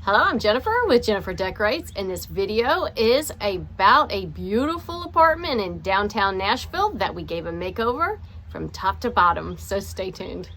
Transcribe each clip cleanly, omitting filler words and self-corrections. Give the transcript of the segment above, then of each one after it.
Hello, I'm Jennifer with Jennifer Decorates, and this video is about a beautiful apartment in downtown Nashville that we gave a makeover from top to bottom, so stay tuned.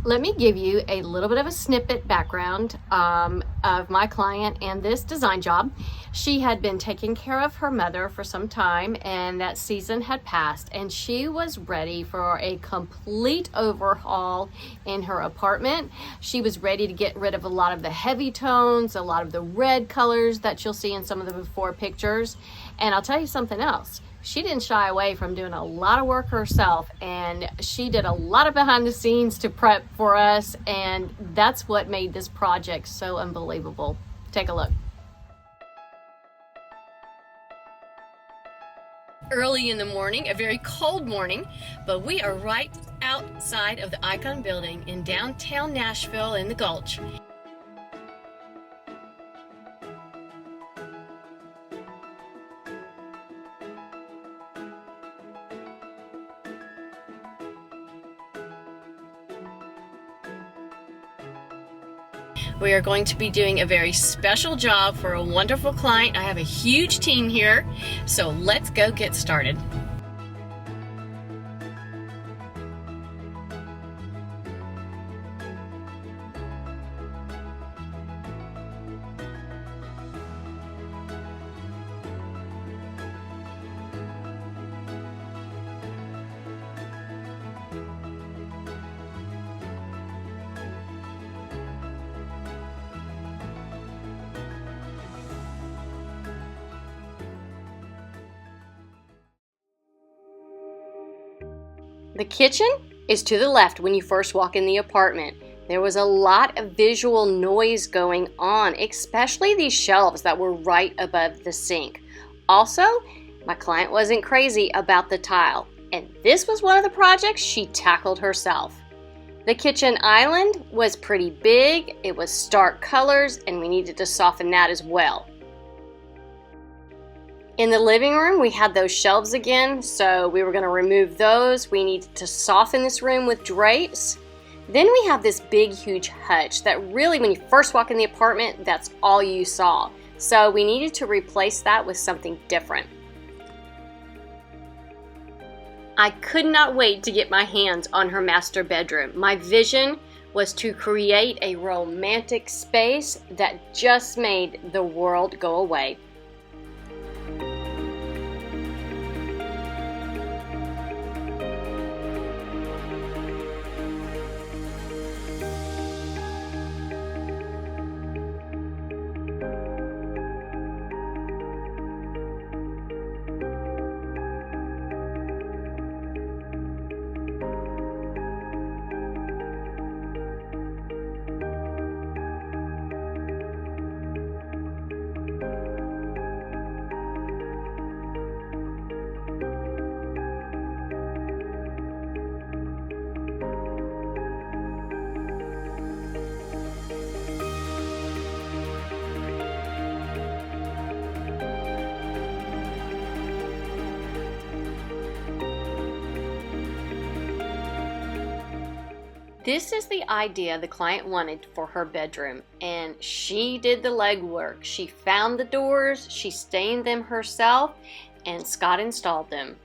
Let me give you a little bit of a snippet background of my client and this design job. She had been taking care of her mother for some time, and that season had passed, and she was ready for a complete overhaul in her apartment. She was ready to get rid of a lot of the heavy tones, a lot of the red colors that you'll see in some of the before pictures. And I'll tell you something else. She didn't shy away from doing a lot of work herself, and she did a lot of behind the scenes to prep for us, and that's what made this project so unbelievable. Take a look. Early in the morning, a very cold morning, but we are right outside of the Icon building in downtown Nashville in the Gulch. We are going to be doing a very special job for a wonderful client. I have a huge team here, so let's go get started. The kitchen is to the left when you first walk in the apartment. There was a lot of visual noise going on, especially these shelves that were right above the sink. Also, my client wasn't crazy about the tile, and this was one of the projects she tackled herself. The kitchen island was pretty big, it was stark colors, and we needed to soften that as well. In the living room, we had those shelves again, so we were going to remove those. We needed to soften this room with drapes. Then we have this big, huge hutch that really, when you first walk in the apartment, that's all you saw. So we needed to replace that with something different. I could not wait to get my hands on her master bedroom. My vision was to create a romantic space that just made the world go away. This is the idea the client wanted for her bedroom, and she did the legwork. She found the doors, she stained them herself, and Scott installed them.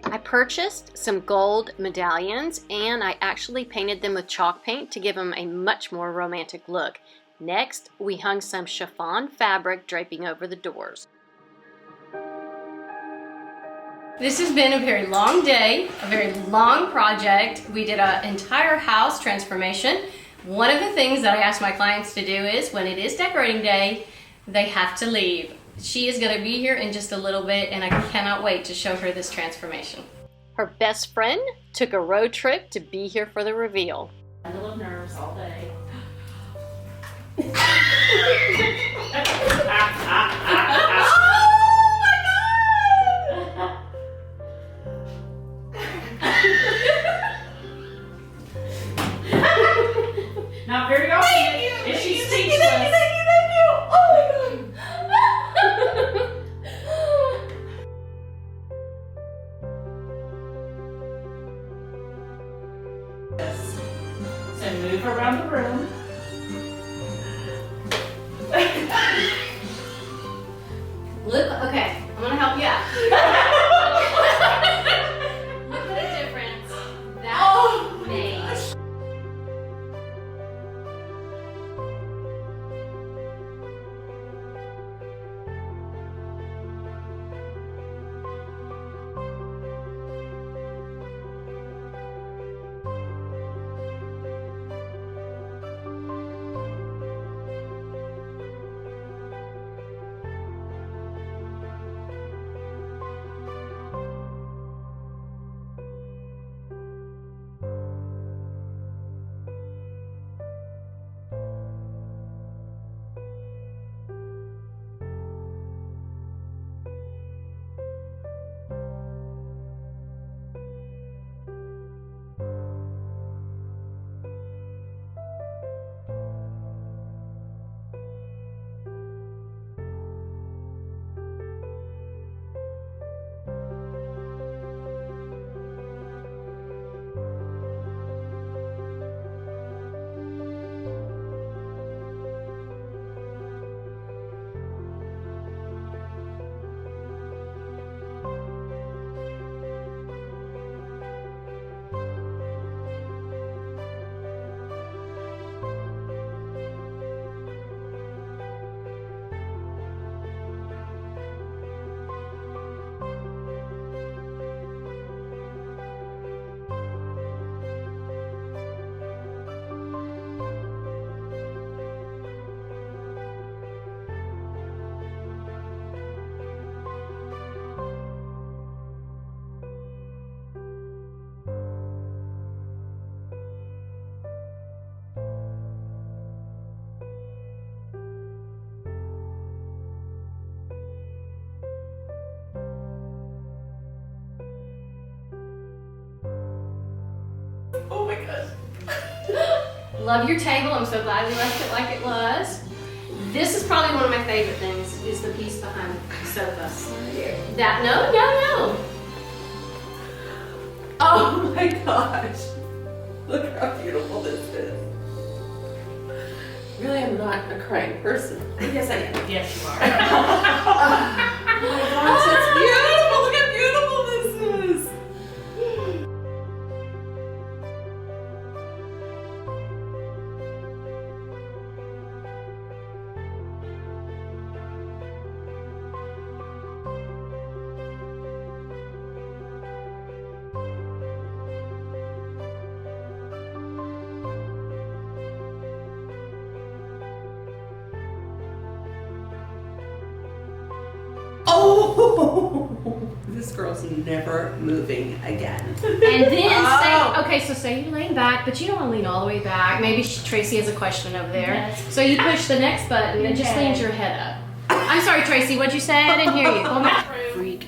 I purchased some gold medallions, and I actually painted them with chalk paint to give them a much more romantic look. Next, we hung some chiffon fabric draping over the doors. This has been a very long day, a very long project. We did an entire house transformation. One of the things that I ask my clients to do is, when it is decorating day, they have to leave. She is going to be here in just a little bit, and I cannot wait to show her this transformation. Her best friend took a road trip to be here for the reveal. Bundle of nerves all day. Not very often. Thank you. Is she Thank you, speechless? thank you, thank you, thank you. Oh my god. Yes. So move around the room. Look, okay, I'm gonna help you out. Look at the difference that Oh my made. gosh. Oh my gosh. Love your table. I'm so glad we left it like it was. This is probably one of my favorite things, is the piece behind the sofa. That, no. Oh my gosh. Look how beautiful this is. Really, I'm not a crying person. Yes, I am. Yes, you are. Oh my gosh, that's beautiful. Look how beautiful this is. Oh, this girl's never moving again. And then Oh. say you lean back, but you don't want to lean all the way back. Maybe Tracy has a question over there. Yes. So you push the next button and just Okay. leans your head up. I'm sorry, Tracy, what'd you say? I didn't hear you. Go back. Freak.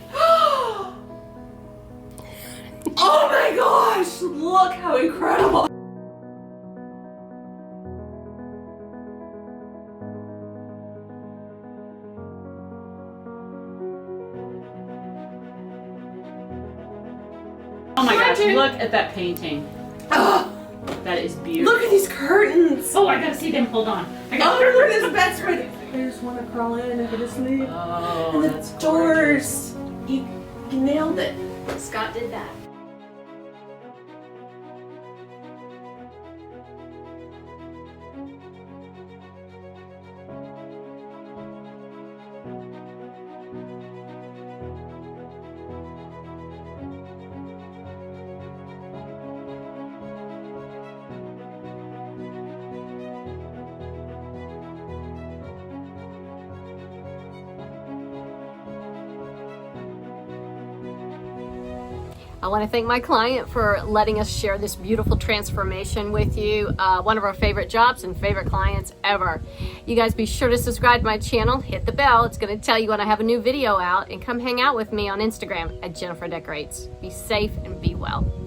Oh my gosh, look how incredible. Oh my gosh, Imagine. look at that painting. Oh, That is beautiful. look at these curtains. Oh, I gotta see them. Hold on. I Oh, gotta look at this bedspread. I just want to crawl in and go to sleep. Oh, And the that's doors. You nailed it. Scott did that. I want to thank my client for letting us share this beautiful transformation with you. One of our favorite jobs and favorite clients ever. You guys be sure to subscribe to my channel, hit the bell. It's going to tell you when I have a new video out, and come hang out with me on Instagram at Jennifer Decorates. Be safe and be well.